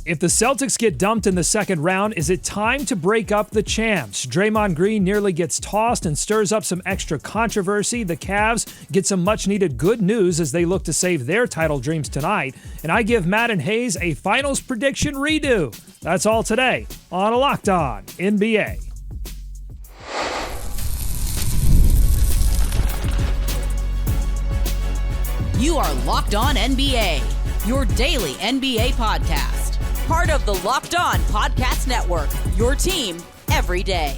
If the Celtics get dumped in the second round, is it time to break up the champs? Draymond Green nearly gets tossed and stirs up some extra controversy. The Cavs get some much-needed good news as they look to save their title dreams tonight. And I give Matt and Hayes a finals prediction redo. That's all today on Locked On NBA. You are Locked On NBA, your daily NBA podcast. Part of the Locked On Podcast Network, your team every day.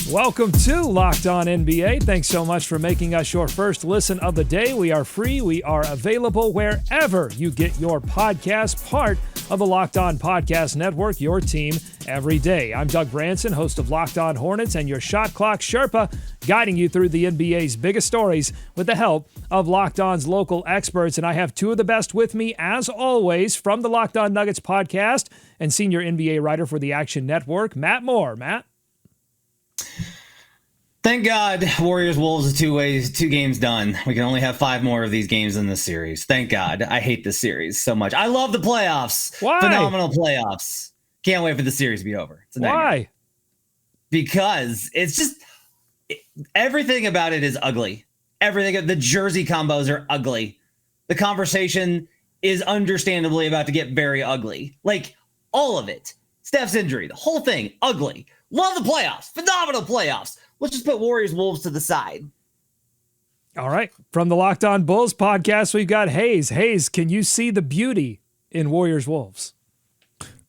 Welcome to Locked On NBA. Thanks so much for making us your first listen of the day. We are free. We are available wherever you get your podcast, part of the Locked On Podcast Network, your team every day. I'm Doug Branson, host of Locked On Hornets and your Shot Clock Sherpa, guiding you through the NBA's biggest stories with the help of Locked On's local experts. And I have two of the best with me, as always, from the Locked On Nuggets podcast and senior NBA writer for the Action Network, Matt Moore. Matt? Thank God Warriors-Wolves is two games done. We can only have 5 more of these games in this series. Thank God. I hate this series so much. I love the playoffs. Why? Phenomenal playoffs. Can't wait for the series to be over. It's a nightmare. Why? Because it's just everything about it is ugly. Everything, the jersey combos are ugly. The conversation is understandably about to get very ugly. Like, all of it. Steph's injury, the whole thing, ugly. Love the playoffs. Phenomenal playoffs. Let's just put Warriors-Wolves to the side. All right. From the Locked On Bulls podcast, we've got Hayes. Hayes, can you see the beauty in Warriors-Wolves?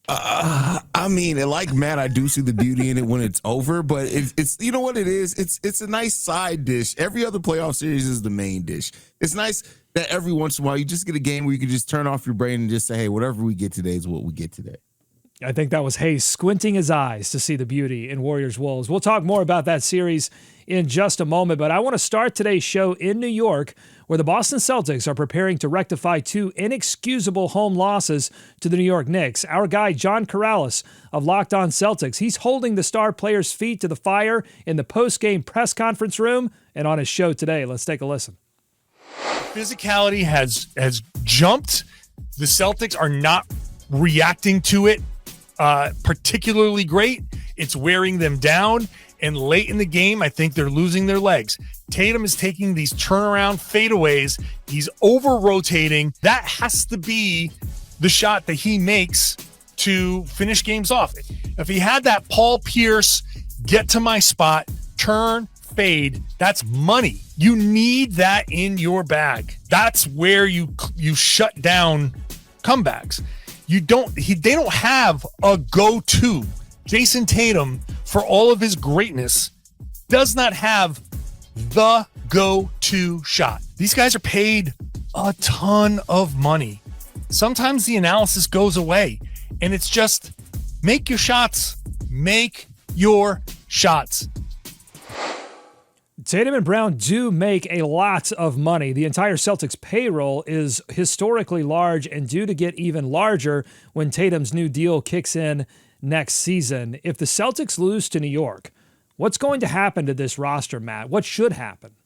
I mean, like Matt, I do see the beauty in it when it's over, but it's you know what it is? It's a nice side dish. Every other playoff series is the main dish. It's nice that every once in a while you just get a game where you can just turn off your brain and just say, hey, whatever we get today is what we get today. I think that was Hayes squinting his eyes to see the beauty in Warriors-Wolves. We'll talk more about that series in just a moment, but I want to start today's show in New York, where the Boston Celtics are preparing to rectify 2 inexcusable home losses to the New York Knicks. Our guy, John Corrales of Locked On Celtics, he's holding the star players' feet to the fire in the post-game press conference room and on his show today. Let's take a listen. Physicality has jumped. The Celtics are not reacting to it particularly great. It's wearing them down, and late in the game, I think they're losing their legs. Tatum is taking these turnaround fadeaways. He's over-rotating. That has to be the shot that he makes to finish games off. If he had that Paul Pierce, get to my spot, turn, fade, that's money. You need that in your bag. That's where you shut down comebacks. They don't have a go-to. Jayson Tatum, for all of his greatness, does not have the go-to shot. These guys are paid a ton of money. Sometimes the analysis goes away, and it's just make your shots. Make your shots. Tatum and Brown do make a lot of money. The entire Celtics payroll is historically large and due to get even larger when Tatum's new deal kicks in next season. If the Celtics lose to New York, what's going to happen to this roster, Matt? What should happen?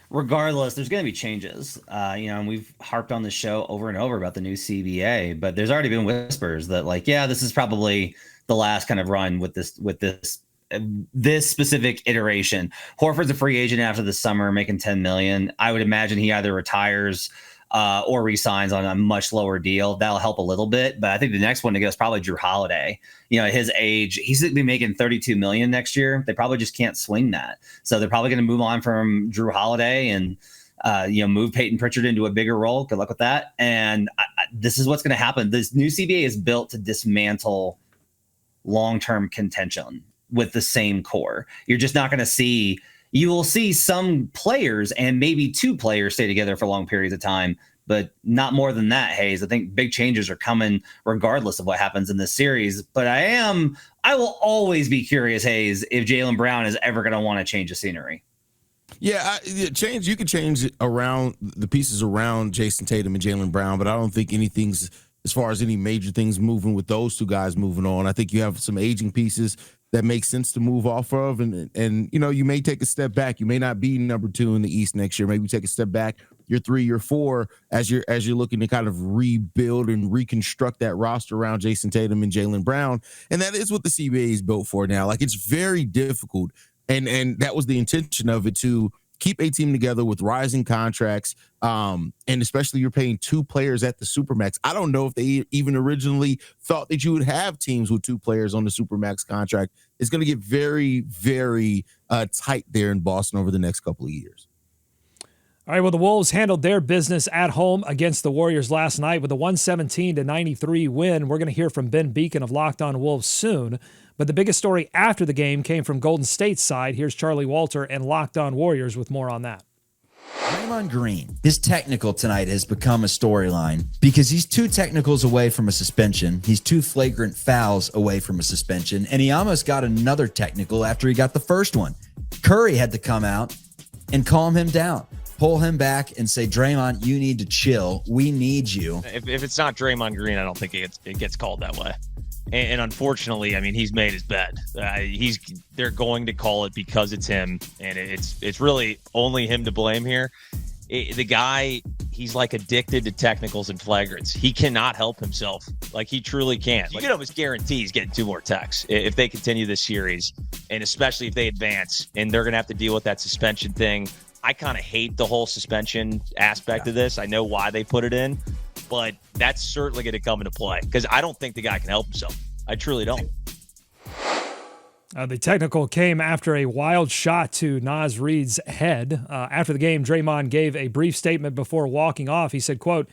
Regardless, there's going to be changes. And we've harped on the show over and over about the new CBA, but there's already been whispers that, like, yeah, this is probably the last kind of run with this specific iteration. Horford's a free agent after the summer, making $10 million. I would imagine he either retires or resigns on a much lower deal. That'll help a little bit, but I think the next one to go is probably Drew Holiday. At his age, he's going to be making $32 million next year. They probably just can't swing that, so they're probably going to move on from Drew Holiday and move Peyton Pritchard into a bigger role. Good luck with that. And this is what's going to happen. This new CBA is built to dismantle long-term contention with the same core. You're just not going to see, you will see some players and maybe 2 players stay together for long periods of time, but not more than that, Hayes. I think big changes are coming regardless of what happens in this series. But I will always be curious, Hayes, if Jaylen Brown is ever going to want to change the scenery. Yeah, change. You can change around the pieces around Jayson Tatum and Jaylen Brown, but I don't think anything's, as far as any major things moving with those 2 guys moving on. I think you have some aging pieces that makes sense to move off of. And you may take a step back. You may not be number 2 in the East next year. Maybe take a step back. You're 3, you're 4 as you're looking to kind of rebuild and reconstruct that roster around Jayson Tatum and Jaylen Brown. And that is what the CBA is built for now. Like, it's very difficult. And that was the intention of it, to keep a team together with rising contracts. And especially you're paying 2 players at the Supermax. I don't know if they even originally thought that you would have teams with 2 players on the Supermax contract. It's going to get very, very tight there in Boston over the next couple of years. All right, well, the Wolves handled their business at home against the Warriors last night with a 117-93 win. We're going to hear from Ben Beacon of Locked On Wolves soon. But the biggest story after the game came from Golden State's side. Here's Charlie Walter and Locked On Warriors with more on that. Draymond Green, his technical tonight has become a storyline because he's 2 technicals away from a suspension. He's 2 flagrant fouls away from a suspension, and he almost got another technical after he got the first one. Curry had to come out and calm him down, pull him back and say, Draymond, you need to chill. We need you. If it's not Draymond Green, I don't think it gets called that way. And unfortunately, I mean, he's made his bed. They're going to call it because it's him, and it's really only him to blame here. The guy, he's like addicted to technicals and flagrants. He cannot help himself. Like, he truly can't. You can almost guarantee he's getting 2 more techs if they continue this series, and especially if they advance, and they're going to have to deal with that suspension thing. I kind of hate the whole suspension aspect of this. I know why they put it in, but that's certainly going to come into play because I don't think the guy can help himself. I truly don't. The technical came after a wild shot to Naz Reid's head. After the game, Draymond gave a brief statement before walking off. He said, quote,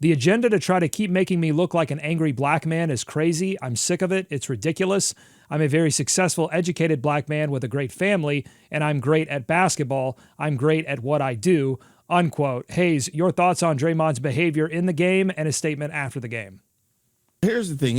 "The agenda to try to keep making me look like an angry black man is crazy. I'm sick of it. It's ridiculous. I'm a very successful, educated black man with a great family, and I'm great at basketball. I'm great at what I do," unquote. Hayes, your thoughts on Draymond's behavior in the game and his statement after the game? Here's the thing: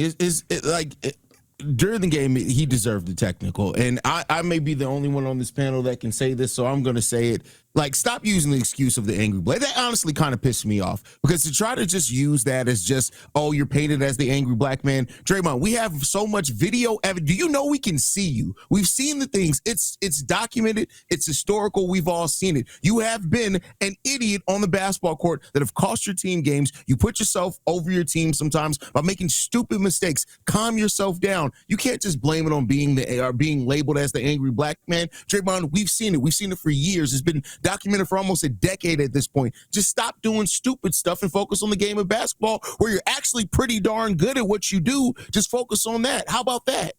during the game, he deserved the technical, and I may be the only one on this panel that can say this, so I'm going to say it. Like, stop using the excuse of the angry black. That honestly kind of pissed me off, because to try to just use that as just, oh, you're painted as the angry black man. Draymond, we have so much video evidence. Do you know we can see you? We've seen the things. It's documented. It's historical. We've all seen it. You have been an idiot on the basketball court that have cost your team games. You put yourself over your team sometimes by making stupid mistakes. Calm yourself down. You can't just blame it on being labeled as the angry black man. Draymond, we've seen it. We've seen it for years. It's been documented for almost a decade at this point. Just stop doing stupid stuff and focus on the game of basketball, where you're actually pretty darn good at what you do. Just focus on that. How about that?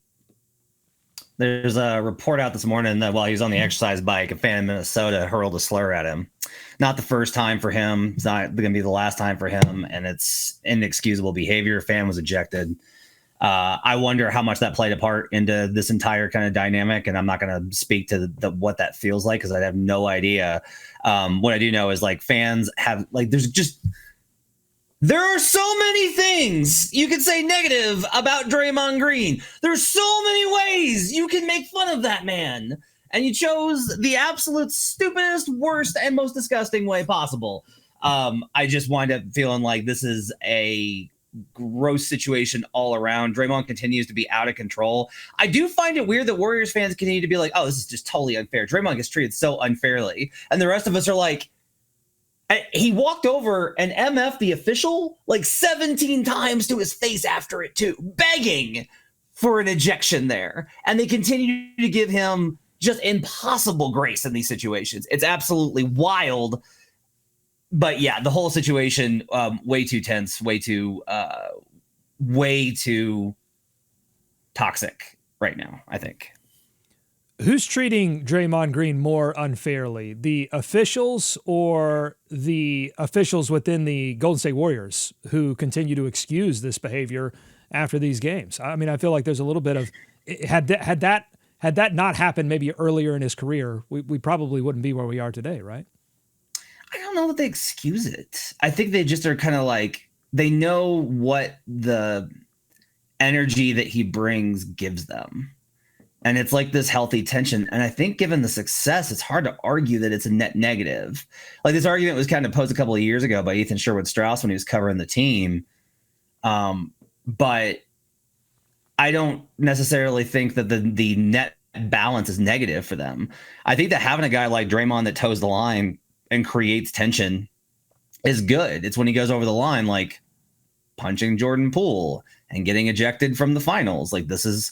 There's a report out this morning that while he was on the exercise bike, a fan in Minnesota hurled a slur at him. Not the first time for him. It's not going to be the last time for him, and it's inexcusable behavior. Fan was ejected. I wonder how much that played a part into this entire kind of dynamic, and I'm not going to speak to what that feels like because I have no idea. What I do know is, like, fans have, like, there are so many things you could say negative about Draymond Green. There's so many ways you can make fun of that man, and you chose the absolute stupidest, worst, and most disgusting way possible. I just wind up feeling like this is a gross situation all around. Draymond continues to be out of control. I do find it weird that Warriors fans continue to be like, oh, this is just totally unfair. Draymond gets treated so unfairly. And the rest of us are like, he walked over and MF the official like 17 times to his face after it too, begging for an ejection there. And they continue to give him just impossible grace in these situations. It's absolutely wild. But yeah, the whole situation, way too tense, way too toxic right now, I think. Who's treating Draymond Green more unfairly, the officials or the officials within the Golden State Warriors who continue to excuse this behavior after these games? I mean, I feel like there's a little bit of, had that not happened maybe earlier in his career, we probably wouldn't be where we are today, right? I don't know that they excuse it. I think they just are kind of like, they know what the energy that he brings gives them. And it's like this healthy tension. And I think given the success, it's hard to argue that it's a net negative. Like, this argument was kind of posed a couple of years ago by Ethan Sherwood-Strauss when he was covering the team. But I don't necessarily think that the net balance is negative for them. I think that having a guy like Draymond that toes the line and creates tension is good. It's when he goes over the line, like punching Jordan Poole and getting ejected from the finals. Like, this is,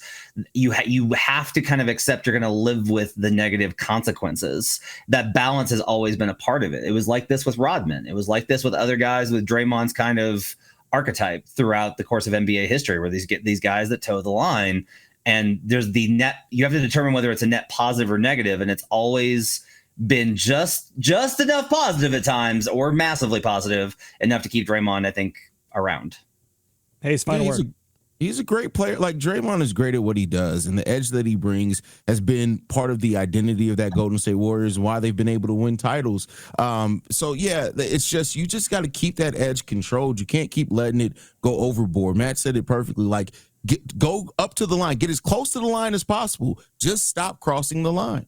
you have to kind of accept you're going to live with the negative consequences. That balance has always been a part of it. It was like this with Rodman. It was like this with other guys, with Draymond's kind of archetype throughout the course of NBA history, where these guys that toe the line, and there's the net, you have to determine whether it's a net positive or negative. And it's always been just enough positive at times, or massively positive enough to keep Draymond, I think, around. Hey, it's final word. He's a great player. Like, Draymond is great at what he does, and the edge that he brings has been part of the identity of that Golden State Warriors, and why they've been able to win titles. So yeah, it's just, you just got to keep that edge controlled. You can't keep letting it go overboard. Matt said it perfectly. Like, go up to the line, get as close to the line as possible. Just stop crossing the line.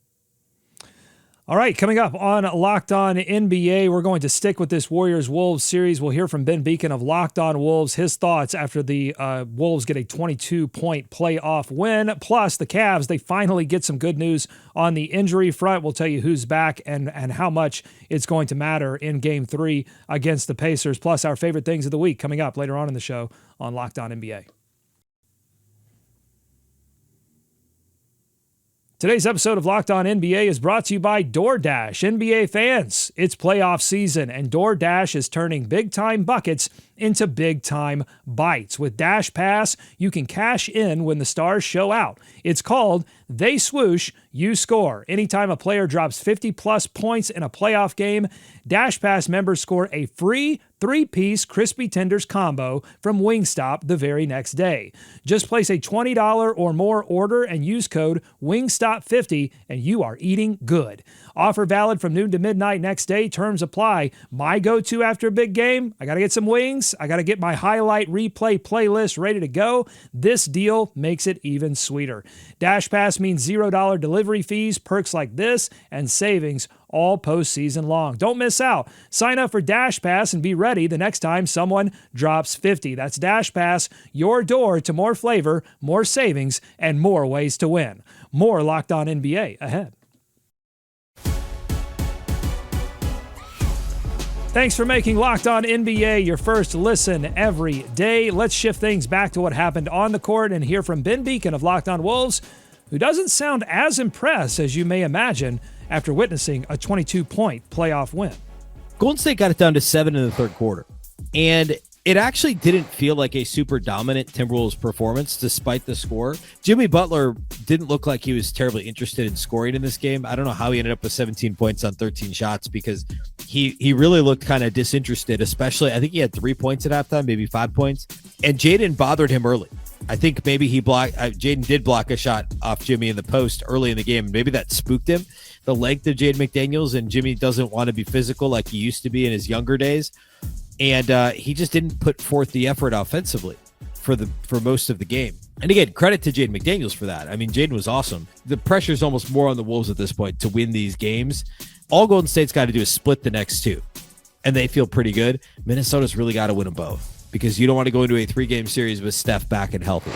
All right, coming up on Locked On NBA, we're going to stick with this Warriors-Wolves series. We'll hear from Ben Beacon of Locked On Wolves, his thoughts after the Wolves get a 22-point playoff win. Plus, the Cavs, they finally get some good news on the injury front. We'll tell you who's back and how much it's going to matter in Game 3 against the Pacers. Plus, our favorite things of the week coming up later on in the show on Locked On NBA. Today's episode of Locked On NBA is brought to you by DoorDash. NBA fans, it's playoff season, and DoorDash is turning big-time buckets into big-time bites. With Dash Pass, you can cash in when the stars show out. It's called They Swoosh, You Score. Anytime a player drops 50-plus points in a playoff game, Dash Pass members score a free 3-piece Crispy Tenders combo from Wingstop the very next day. Just place a $20 or more order and use code WINGSTOP50 and you are eating good. Offer valid from noon to midnight next day. Terms apply. My go-to after a big game, I got to get some wings. I got to get my highlight replay playlist ready to go. This deal makes it even sweeter. Dash Pass means $0 delivery fees, perks like this, and savings all postseason long. Don't miss out. Sign up for Dash Pass and be ready the next time someone drops 50. That's Dash Pass, your door to more flavor, more savings, and more ways to win. More Locked On NBA ahead. Thanks for making Locked On NBA your first listen every day. Let's shift things back to what happened on the court and hear from Ben Beacon of Locked On Wolves, who doesn't sound as impressed as you may imagine after witnessing a 22-point playoff win. Golden State got it down to 7 in the third quarter, and it actually didn't feel like a super dominant Timberwolves performance despite the score. Jimmy Butler didn't look like he was terribly interested in scoring in this game. I don't know how he ended up with 17 points on 13 shots, because he really looked kind of disinterested, especially I think he had 3 points at halftime, maybe 5 points, and Jaden bothered him early. I think maybe Jaden did block a shot off Jimmy in the post early in the game. Maybe that spooked him. The length of Jaden McDaniels, and Jimmy doesn't want to be physical like he used to be in his younger days. And he just didn't put forth the effort offensively for most of the game. And again, credit to Jaden McDaniels for that. I mean, Jaden was awesome. The pressure is almost more on the Wolves at this point to win these games. All Golden State's got to do is split the next two, and they feel pretty good. Minnesota's really got to win them both, because you don't want to go into a 3-game series with Steph back and healthy.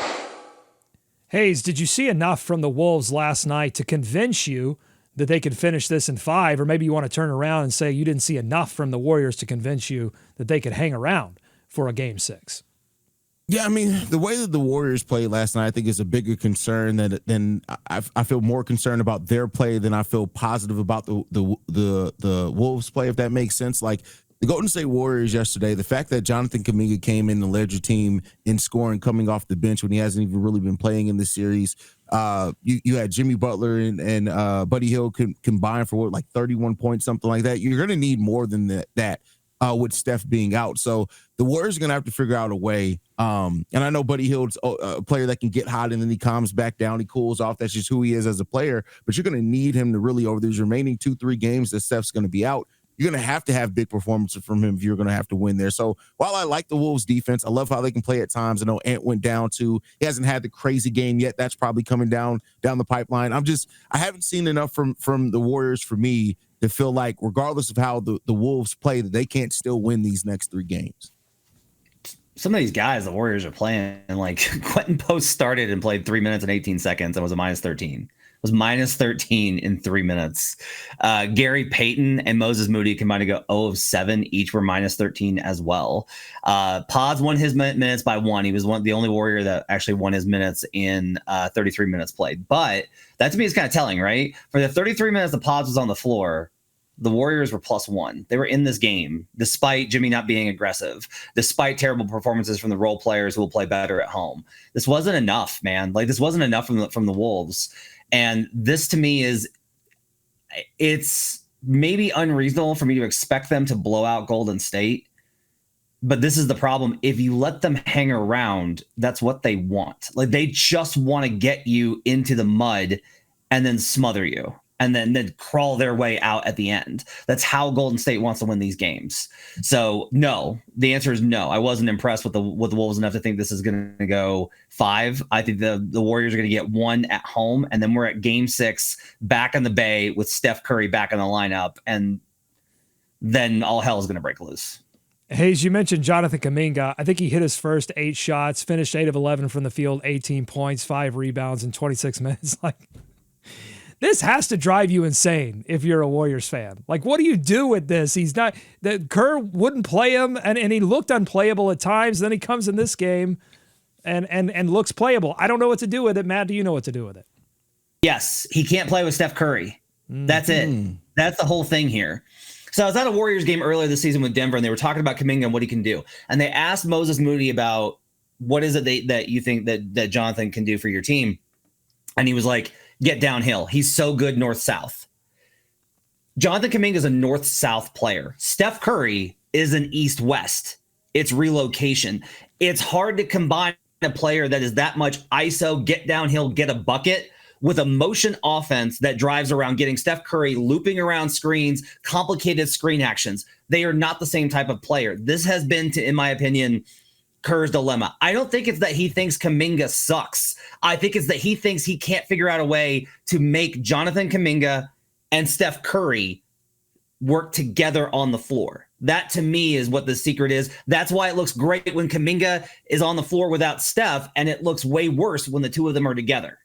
Hayes, did you see enough from the Wolves last night to convince you that they could finish this in 5? Or maybe you want to turn around and say you didn't see enough from the Warriors to convince you that they could hang around for a Game 6. Yeah, I mean, the way that the Warriors played last night, I think, is a bigger concern than I feel more concerned about their play than I feel positive about the Wolves play, if that makes sense. Like, the Golden State Warriors yesterday, the fact that Jonathan Kuminga came in and led your team in scoring coming off the bench when he hasn't even really been playing in the series. You had Jimmy Butler and Buddy Hield combined for like 31 points, something like that. You're going to need more than that with Steph being out. So the Warriors are going to have to figure out a way. And I know Buddy Hield's a player that can get hot and then he calms back down. He cools off. That's just who he is as a player. But you're going to need him to really, over these remaining 2-3 games that Steph's going to be out, you're going to have big performances from him if you're going to have to win there. So while I like the Wolves defense, I love how they can play at times. I know Ant went down too. He hasn't had the crazy game yet. That's probably coming down the pipeline. I haven't seen enough from the Warriors for me to feel like, regardless of how the Wolves play, that they can't still win these next 3 games. some of these guys the Warriors are playing, and like Quentin Post started and played 3 minutes and 18 seconds and was a minus 13. Was minus 13 in 3 minutes. Gary Payton and Moses Moody combined to go 0 of 7. Each were minus 13 as well. Pods won his minutes by 1. He was the only Warrior that actually won his minutes in 33 minutes played. But that to me is kind of telling, right? For the 33 minutes the Pods was on the floor, the Warriors were +1. They were in this game, despite Jimmy not being aggressive, despite terrible performances from the role players who will play better at home. This wasn't enough, man. Like, this wasn't enough from the Wolves. And this to me it's maybe unreasonable for me to expect them to blow out Golden State. But this is the problem. If you let them hang around, that's what they want. Like, they just want to get you into the mud and then smother you and then crawl their way out at the end. That's how Golden State wants to win these games. So no, the answer is no. I wasn't impressed with the Wolves enough to think this is going to go 5. I think the Warriors are going to get 1 at home, and then we're at game 6 back in the Bay with Steph Curry back in the lineup, and then all hell is going to break loose. Hayes, you mentioned Jonathan Kuminga. I think he hit his first 8 shots, finished 8 of 11 from the field, 18 points, 5 rebounds in 26 minutes. Like, this has to drive you insane if you're a Warriors fan. Like, what do you do with this? He's not that Kerr wouldn't play him, and he looked unplayable at times. Then he comes in this game and looks playable. I don't know what to do with it. Matt, do you know what to do with it? Yes, he can't play with Steph Curry. That's it. That's the whole thing here. So I was at a Warriors game earlier this season with Denver, and they were talking about Kuminga and what he can do. And they asked Moses Moody about what is it that you think that Jonathan can do for your team. And he was like, get downhill. He's so good north-south. Jonathan Kuminga is a north-south player. Steph Curry is an east-west. It's relocation. It's hard to combine a player that is that much ISO, get downhill, get a bucket, with a motion offense that drives around getting Steph Curry looping around screens, complicated screen actions. They are not the same type of player. This has been, in my opinion, Kerr's dilemma. I don't think it's that he thinks Kuminga sucks. I think it's that he thinks he can't figure out a way to make Jonathan Kuminga and Steph Curry work together on the floor. That to me is what the secret is. That's why it looks great when Kuminga is on the floor without Steph, and it looks way worse when the two of them are together.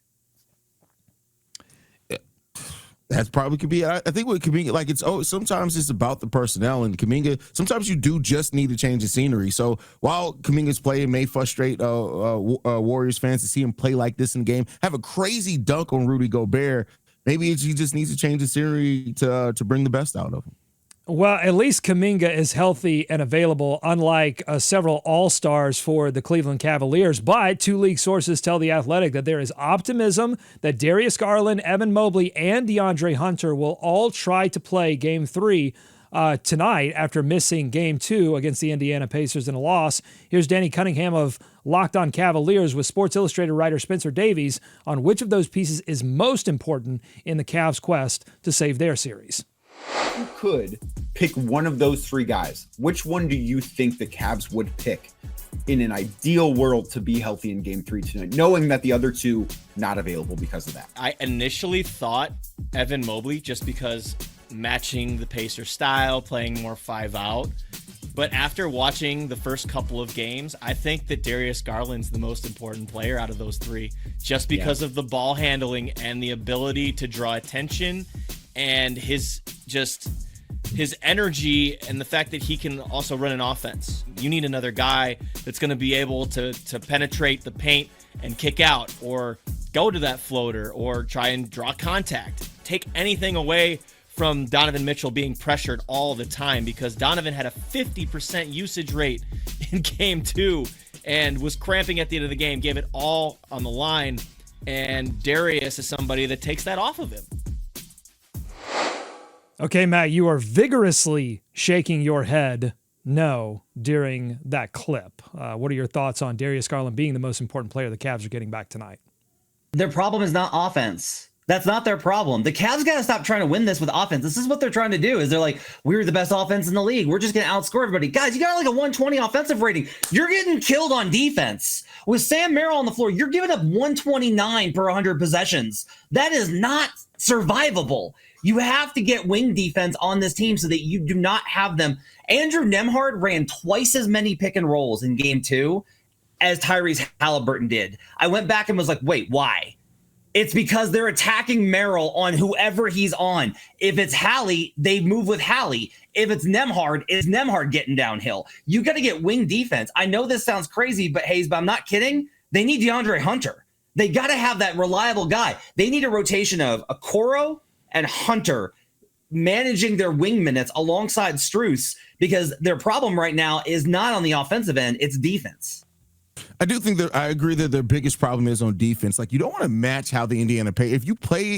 That probably could be. I think with Kuminga, like sometimes it's about the personnel, and Kuminga, sometimes you do just need to change the scenery. So while Kuminga's play may frustrate Warriors fans to see him play like this in the game, have a crazy dunk on Rudy Gobert, maybe he just needs to change the scenery to bring the best out of him. Well, at least Kuminga is healthy and available, unlike several all-stars for the Cleveland Cavaliers. But 2 league sources tell The Athletic that there is optimism that Darius Garland, Evan Mobley, and DeAndre Hunter will all try to play Game 3 tonight after missing Game 2 against the Indiana Pacers in a loss. Here's Danny Cunningham of Locked On Cavaliers with Sports Illustrated writer Spencer Davies on which of those pieces is most important in the Cavs' quest to save their series. If you could pick one of those 3 guys, which one do you think the Cavs would pick in an ideal world to be healthy in Game 3 tonight, knowing that the other 2 not available because of that? I initially thought Evan Mobley, just because matching the Pacers style, playing more 5 out. But after watching the first couple of games, I think that Darius Garland's the most important player out of those 3, just because of the ball handling and the ability to draw attention and his energy and the fact that he can also run an offense. You need another guy that's going to be able to penetrate the paint and kick out or go to that floater or try and draw contact. Take anything away from Donovan Mitchell being pressured all the time, because Donovan had a 50% usage rate in Game 2 and was cramping at the end of the game, gave it all on the line, and Darius is somebody that takes that off of him. Okay, Matt, you are vigorously shaking your head no during that clip. What are your thoughts on Darius Garland being the most important player the Cavs are getting back tonight? Their problem is not offense. That's not their problem. The Cavs got to stop trying to win this with offense. This is what they're trying to do. Is they're like, we're the best offense in the league. We're just going to outscore everybody. Guys, you got like a 120 offensive rating. You're getting killed on defense. With Sam Merrill on the floor, you're giving up 129 per 100 possessions. That is not survivable. You have to get wing defense on this team so that you do not have them. Andrew Nembhard ran twice as many pick and rolls in game 2 as Tyrese Halliburton did. I went back and was like, wait, why? It's because they're attacking Merrill on whoever he's on. If it's Hallie, they move with Hallie. If it's Nembhard, it's Nembhard getting downhill. You got to get wing defense. I know this sounds crazy, but Hayes, but I'm not kidding. They need DeAndre Hunter. They got to have that reliable guy. They need a rotation of Okoro and Hunter managing their wing minutes alongside Strus, because their problem right now is not on the offensive end, it's defense. I do think that I agree that their biggest problem is on defense. Like, you don't want to match how the Indiana Pacers, if you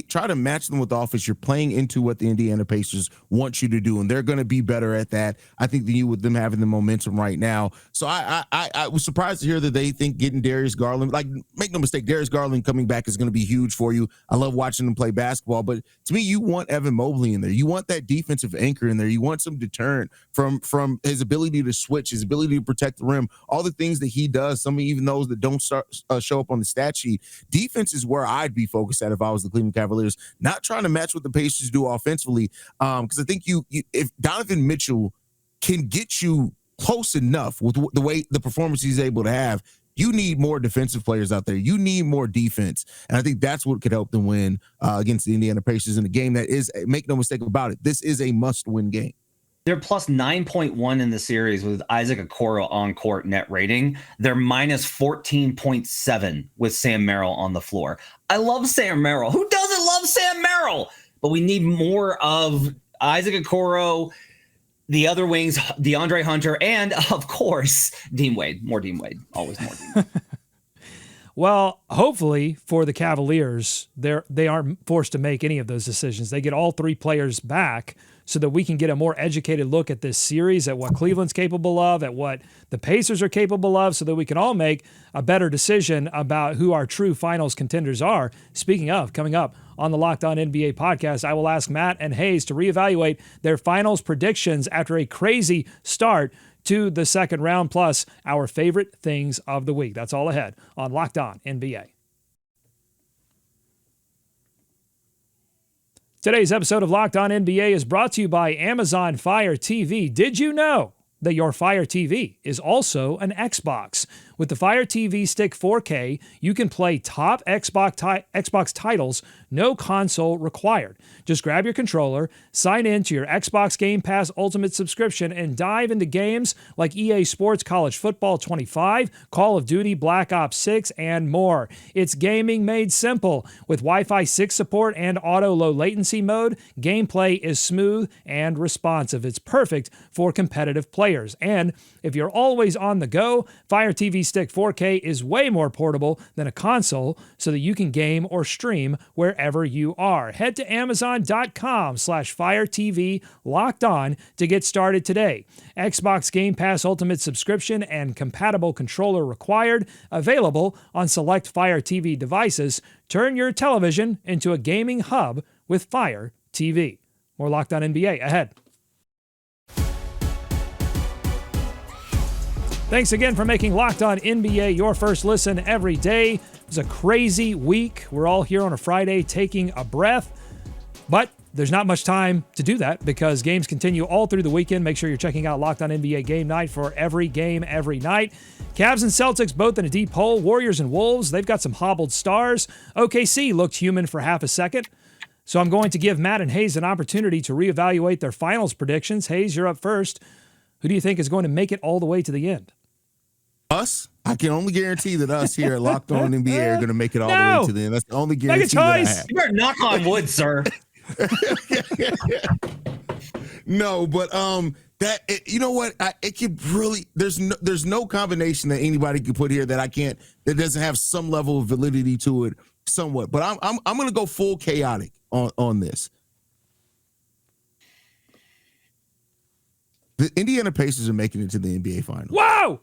try to match them with offense, you're playing into what the Indiana Pacers want you to do, and they're going to be better at that, I think, than you with them having the momentum right now. So I was surprised to hear that they think getting Darius Garland, like, make no mistake, Darius Garland coming back is going to be huge for you. I love watching them play basketball, but to me, you want Evan Mobley in there. You want that defensive anchor in there. You want some deterrent from his ability to switch, his ability to protect the rim, all the things that he does, some even those that don't show up on the stat sheet. Defense is where I'd be focused at if I was the Cleveland Cavaliers, not trying to match what the Pacers do offensively, because I think if Donovan Mitchell can get you close enough with the way the performance he's able to have, you need more defensive players out there. You need more defense, and I think that's what could help them win against the Indiana Pacers in a game that is, make no mistake about it, this is a must-win game. They're plus 9.1 in the series with Isaac Okoro on court net rating. They're minus 14.7 with Sam Merrill on the floor. I love Sam Merrill. Who doesn't love Sam Merrill? But we need more of Isaac Okoro, the other wings, DeAndre Hunter, and of course, Dean Wade. More Dean Wade. Always more Dean Wade. Well, hopefully for the Cavaliers, they aren't forced to make any of those decisions. They get all 3 players back so that we can get a more educated look at this series, at what Cleveland's capable of, at what the Pacers are capable of, so that we can all make a better decision about who our true finals contenders are. Speaking of, coming up on the Locked On NBA podcast, I will ask Matt and Hayes to reevaluate their finals predictions after a crazy start to the second round, plus our favorite things of the week. That's all ahead on Locked On NBA. Today's episode of Locked On NBA is brought to you by Amazon Fire TV. Did you know that your Fire TV is also an Xbox? With the Fire TV Stick 4K, you can play top Xbox titles, no console required. Just grab your controller, sign in to your Xbox Game Pass Ultimate subscription, and dive into games like EA Sports College Football 25, Call of Duty Black Ops 6, and more. It's gaming made simple. With Wi-Fi 6 support and auto low latency mode, gameplay is smooth and responsive. It's perfect for competitive players. And if you're always on the go, Fire TV Stick 4K is way more portable than a console, so that you can game or stream wherever you are. Head to Amazon.com/Fire TV Locked On to get started today. Xbox Game Pass Ultimate subscription and compatible controller required. Available on select Fire TV devices. Turn your television into a gaming hub with Fire TV. More Locked On NBA ahead. Thanks again for making Locked On NBA your first listen every day. It was a crazy week. We're all here on a Friday taking a breath, but there's not much time to do that because games continue all through the weekend. Make sure you're checking out Locked On NBA Game Night for every game every night. Cavs and Celtics both in a deep hole. Warriors and Wolves, they've got some hobbled stars. OKC looked human for half a second. So I'm going to give Matt and Hayes an opportunity to reevaluate their finals predictions. Hayes, you're up first. Who do you think is going to make it all the way to the end? Us? I can only guarantee that us here at Locked On NBA are going to make it all the way to the end. That's the only guarantee that I have. You better knock on wood, sir. No, but you know what? It could really, there's no combination that anybody could put here that doesn't have some level of validity to it somewhat. But I'm going to go full chaotic on this. The Indiana Pacers are making it to the NBA Finals. Whoa!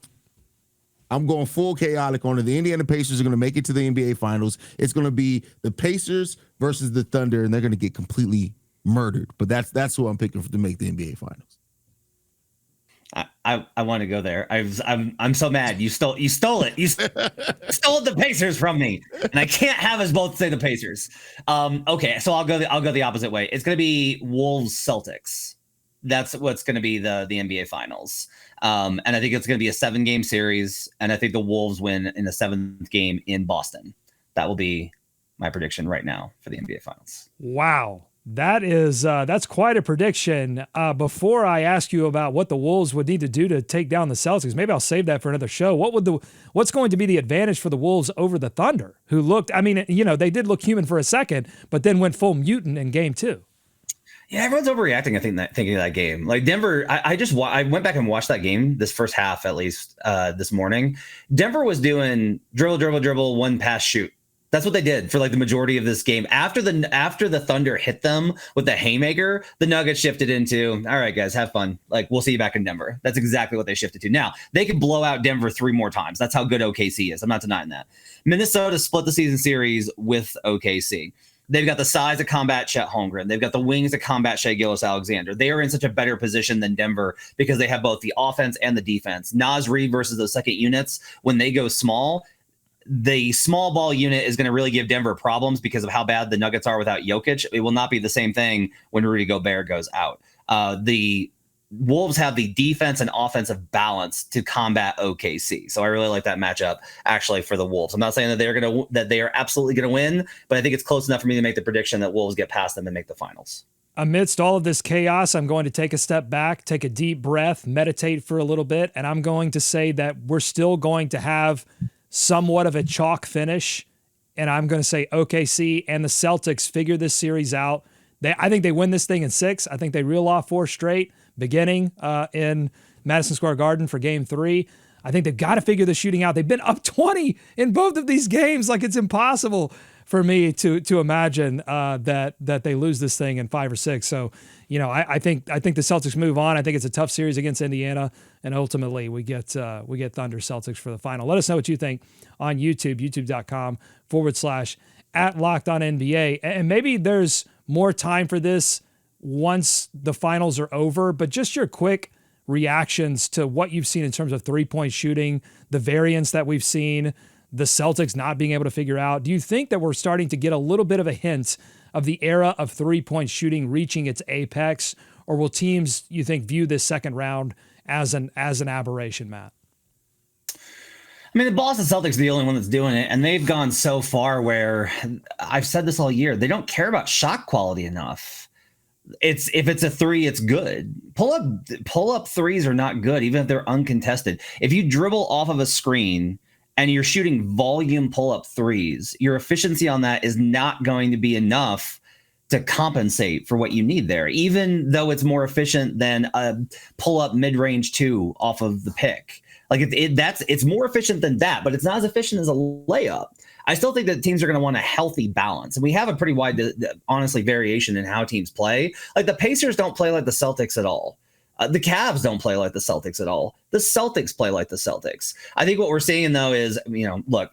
I'm going full chaotic on it. The Indiana Pacers are going to make it to the NBA Finals. It's going to be the Pacers versus the Thunder, and they're going to get completely murdered. But that's who I'm picking to make the NBA Finals. I want to go there. I'm so mad. You stole it. You stole the Pacers from me, and I can't have us both say the Pacers. Okay, so I'll go the opposite way. It's going to be Wolves Celtics. That's what's going to be the NBA Finals. And I think it's going to be a 7-game series, and I think the Wolves win in the 7th game in Boston. That will be my prediction right now for the NBA Finals. Wow. That's quite a prediction. Before I ask you about what the Wolves would need to do to take down the Celtics, maybe I'll save that for another show. What's going to be the advantage for the Wolves over the Thunder, who looked, I mean, they did look human for a second, but then went full mutant in game 2. Yeah, everyone's overreacting. I think thinking of that game, like Denver. I went back and watched that game, this first half at least, this morning. Denver was doing dribble, one pass, shoot. That's what they did for like the majority of this game. After the Thunder hit them with the haymaker, the Nuggets shifted into, all right, guys, have fun. Like, we'll see you back in Denver. That's exactly what they shifted to. Now, they could blow out Denver 3 more times. That's how good OKC is. I'm not denying that. Minnesota split the season series with OKC. They've got the size to combat Chet Holmgren. They've got the wings to combat Shai Gilgeous-Alexander. They are in such a better position than Denver because they have both the offense and the defense. Naz Reid versus those second units, when they go small, the small ball unit is going to really give Denver problems because of how bad the Nuggets are without Jokic. It will not be the same thing when Rudy Gobert goes out. The Wolves have the defense and offensive balance to combat OKC. So I really like that matchup actually for the Wolves. I'm not saying that they are absolutely going to win, but I think it's close enough for me to make the prediction that Wolves get past them and make the finals. Amidst all of this chaos, I'm going to take a step back, take a deep breath, meditate for a little bit, and I'm going to say that we're still going to have somewhat of a chalk finish, and I'm going to say OKC and the Celtics figure this series out. I think they win this thing in 6. I think they reel off 4 straight, beginning in Madison Square Garden for Game 3. I think they've got to figure the shooting out. They've been up 20 in both of these games. Like, it's impossible for me to imagine that they lose this thing in 5 or 6. So, I think the Celtics move on. I think it's a tough series against Indiana, and ultimately we get Thunder Celtics for the final. Let us know what you think on YouTube, youtube.com/@LockedOnNBA. And maybe there's more time for this once the finals are over, but just your quick reactions to what you've seen in terms of 3-point shooting, the variance that we've seen, the Celtics not being able to figure out. Do you think that we're starting to get a little bit of a hint of the era of 3-point shooting reaching its apex, or will teams, you think, view this second round as an aberration, Matt? I mean, the Boston Celtics are the only one that's doing it, and they've gone so far where I've said this all year. They don't care about shot quality enough. If it's a 3, it's good. Pull up threes are not good, even if they're uncontested. If you dribble off of a screen and you're shooting volume pull-up threes, your efficiency on that is not going to be enough to compensate for what you need there, even though it's more efficient than a pull-up mid-range 2 off of the pick. Like it's more efficient than that, but it's not as efficient as a layup. I still think that teams are going to want a healthy balance, and we have a pretty wide, honestly, variation in how teams play. Like the Pacers don't play like the Celtics at all. The Cavs don't play like the Celtics at all. The Celtics play like the Celtics. I think what we're seeing, though, is, look,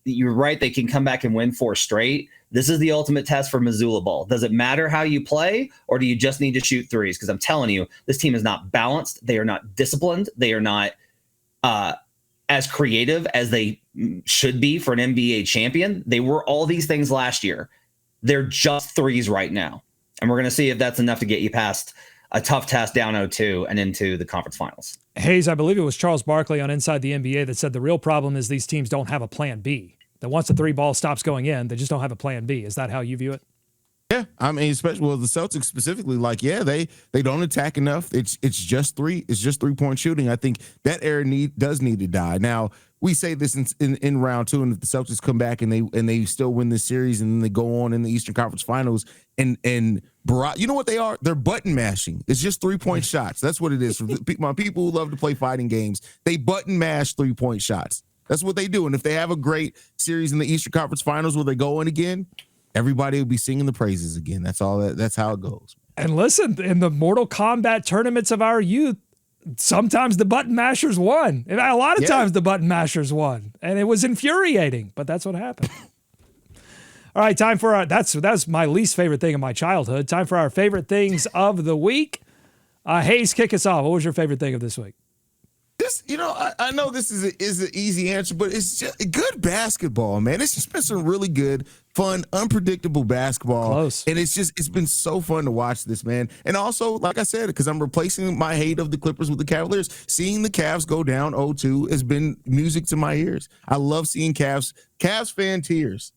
you're right. They can come back and win 4 straight. This is the ultimate test for Missoula ball. Does it matter how you play, or do you just need to shoot threes? Because I'm telling you, this team is not balanced. They are not disciplined. They are not as creative as they should be for an NBA champion. They were all these things last year. They're just threes right now. And we're going to see if that's enough to get you past a tough test down 0-2 and into the conference finals. Hayes, I believe it was Charles Barkley on Inside the NBA that said the real problem is these teams don't have a plan B. That once the 3 ball stops going in, they just don't have a plan B. Is that how you view it? Yeah, I mean, especially the Celtics specifically, they don't attack enough. It's just 3-point shooting. I think that era does need to die. Now, we say this in round 2, and if the Celtics come back and they still win this series, and then they go on in the Eastern Conference Finals, and you know what they are? They're button mashing. It's just 3-point shots. That's what it is. For my people who love to play fighting games, they button mash 3-point shots. That's what they do. And if they have a great series in the Eastern Conference Finals where they go in again, everybody will be singing the praises again. That's how it goes. And listen, in the Mortal Kombat tournaments of our youth, sometimes the button mashers won. And a lot of times the button mashers won. And it was infuriating, but that's what happened. All right, time for that's my least favorite thing in my childhood. Time for our favorite things of the week. Hayes, kick us off. What was your favorite thing of this week? This, I know this is an easy answer, but it's just good basketball, man. It's just been some really good, fun, unpredictable basketball. Close. And it's been so fun to watch this, man. And also, like I said, because I'm replacing my hate of the Clippers with the Cavaliers, seeing the Cavs go down 0-2 has been music to my ears. I love seeing Cavs fan tears.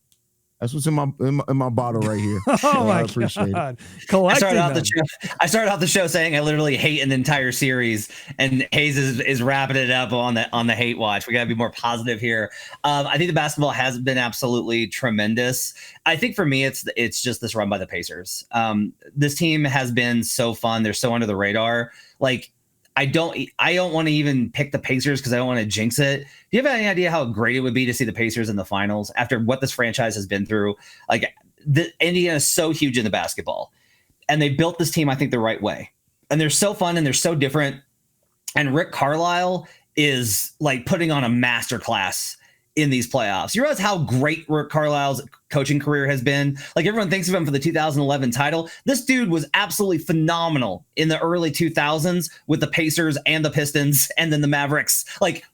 That's what's in my bottle right here. Oh my I appreciate God. it. I started off the show saying I literally hate an entire series, and Hayes is wrapping it up on the hate watch. We got to be more positive here. I think the basketball has been absolutely tremendous. I think for me, it's just this run by the Pacers. This team has been so fun. They're so under the radar. Like, I don't want to even pick the Pacers because I don't want to jinx it. Do you have any idea how great it would be to see the Pacers in the finals after what this franchise has been through? Like, Indiana is so huge in the basketball, and they built this team, I think, the right way. And they're so fun and they're so different. And Rick Carlisle is like putting on a masterclass in these playoffs. You realize how great Rick Carlisle's coaching career has been? Like, everyone thinks of him for the 2011 title. This dude was absolutely phenomenal in the early 2000s with the Pacers and the Pistons and then the Mavericks. Like,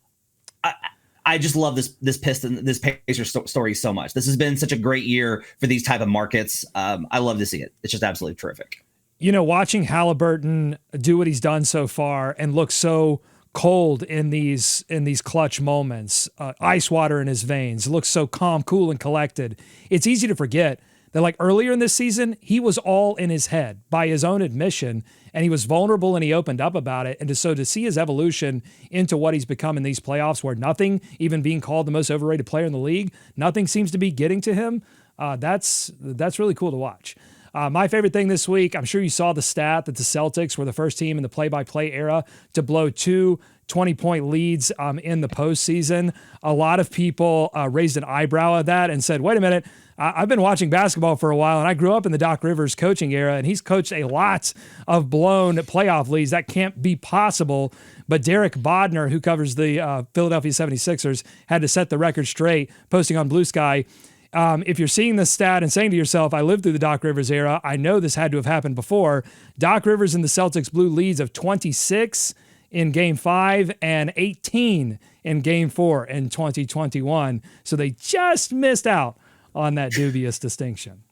I just love this Pacers story so much. This has been such a great year for these type of markets. I love to see it. It's just absolutely terrific. Watching Halliburton do what he's done so far and look so cold in these clutch moments, ice water in his veins, looks so calm, cool, and collected. It's easy to forget that, like, earlier in this season, he was all in his head by his own admission, and he was vulnerable and he opened up about it. And to see his evolution into what he's become in these playoffs, where nothing, even being called the most overrated player in the league, nothing seems to be getting to him. That's really cool to watch. My favorite thing this week, I'm sure you saw the stat that the Celtics were the first team in the play-by-play era to blow 2 20-point leads in the postseason. A lot of people raised an eyebrow at that and said, wait a minute, I've been watching basketball for a while, and I grew up in the Doc Rivers coaching era, and he's coached a lot of blown playoff leads. That can't be possible. But Derek Bodner, who covers the Philadelphia 76ers, had to set the record straight, posting on Blue Sky. If you're seeing this stat and saying to yourself, I lived through the Doc Rivers era, I know this had to have happened before. Doc Rivers and the Celtics blew leads of 26 in Game 5 and 18 in Game 4 in 2021. So they just missed out on that dubious distinction.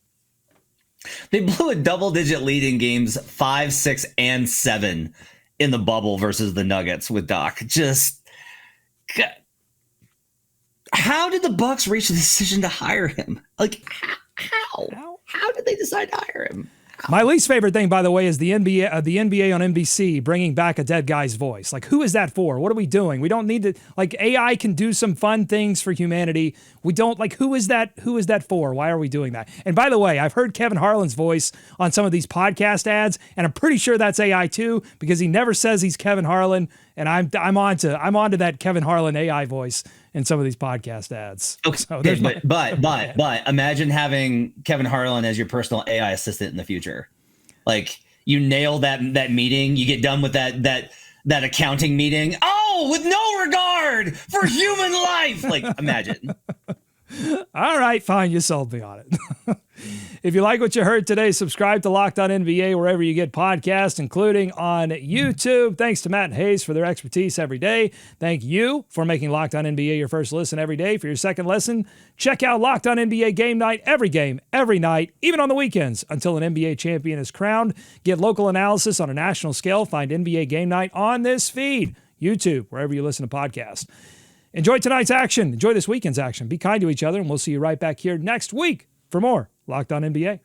They blew a double-digit lead in games 5, 6, and 7 in the bubble versus the Nuggets with Doc. Just... How did the Bucks reach the decision to hire him? Like, how did they decide to hire him? My least favorite thing, by the way, is the NBA on NBC bringing back a dead guy's voice. Like, who is that for? What are we doing? We don't need to, like, AI can do some fun things for humanity. We don't, like, who is that for? Why are we doing that? And by the way, I've heard Kevin Harlan's voice on some of these podcast ads, and I'm pretty sure that's AI too, because he never says he's Kevin Harlan, and I'm onto that Kevin Harlan AI voice in some of these podcast ads. Okay, so but imagine having Kevin Harlan as your personal AI assistant in the future. Like, you nail that meeting, you get done with that accounting meeting. Oh, with no regard for human life. Like, imagine. All right, fine. You sold me on it. If you like what you heard today, subscribe to Locked On NBA wherever you get podcasts, including on YouTube. Thanks to Matt and Hayes for their expertise every day. Thank you for making Locked On NBA your first listen every day. For your second listen, check out Locked On NBA Game Night, every game, every night, even on the weekends, until an NBA champion is crowned. Get local analysis on a national scale. Find NBA Game Night on this feed, YouTube, wherever you listen to podcasts. Enjoy tonight's action. Enjoy this weekend's action. Be kind to each other, and we'll see you right back here next week for more Locked On NBA.